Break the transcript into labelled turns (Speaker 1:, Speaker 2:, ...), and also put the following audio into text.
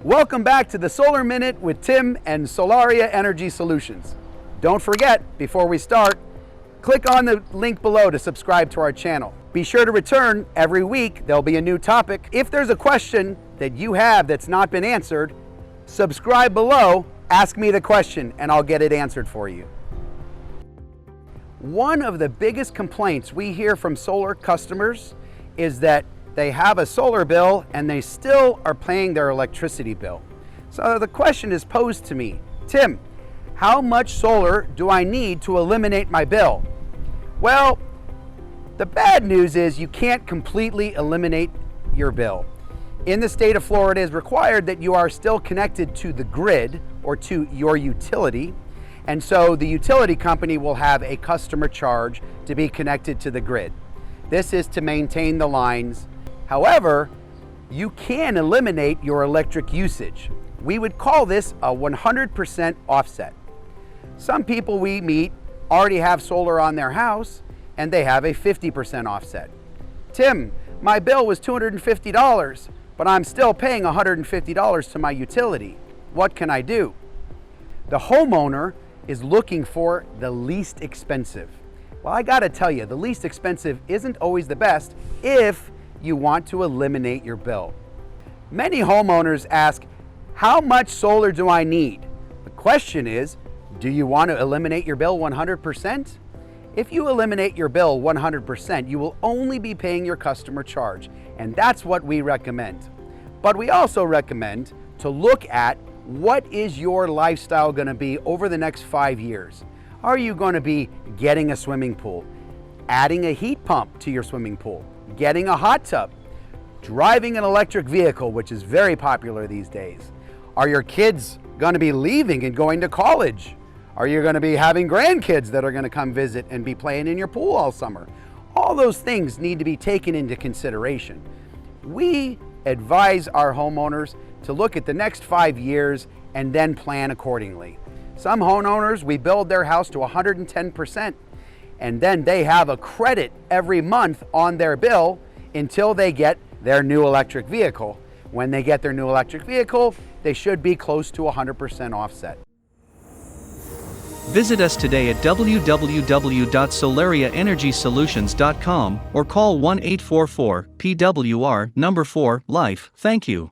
Speaker 1: Welcome back to the Solar Minute with Tim and Solaria Energy Solutions. Don't forget, before we start, click on the link below to subscribe to our channel. Be sure to return every week. There'll be a new topic. If there's a question that you have that's not been answered, subscribe below, ask me the question, and I'll get it answered for you. One of the biggest complaints we hear from solar customers is that they have a solar bill and they still are paying their electricity bill. So the question is posed to me, Tim, how much solar do I need to eliminate my bill? Well, the bad news is you can't completely eliminate your bill. In the state of Florida, it is required that you are still connected to the grid or to your utility. And so the utility company will have a customer charge to be connected to the grid. This is to maintain the lines. However, you can eliminate your electric usage. We would call this a 100% offset. Some people we meet already have solar on their house and they have a 50% offset. Tim, my bill was $250, but I'm still paying $150 to my utility. What can I do? The homeowner is looking for the least expensive. Well, I gotta tell you, the least expensive isn't always the best if you want to eliminate your bill. Many homeowners ask, how much solar do I need? The question is, do you want to eliminate your bill 100%? If you eliminate your bill 100%, you will only be paying your customer charge, and that's what we recommend. But we also recommend to look at what is your lifestyle going to be over the next 5 years. Are you going to be getting a swimming pool, adding a heat pump to your swimming pool, getting a hot tub, driving an electric vehicle, which is very popular these days? Are your kids going to be leaving and going to college? Are you going to be having grandkids that are going to come visit and be playing in your pool all summer? All those things need to be taken into consideration. We advise our homeowners to look at the next 5 years and then plan accordingly. Some homeowners, we build their house to 110%, and then they have a credit every month on their bill until they get their new electric vehicle. When they get their new electric vehicle, they should be close to 100% offset.
Speaker 2: Visit us today at www.solariaenergysolutions.com or call 1-844-PWR-4-LIFE. Thank you.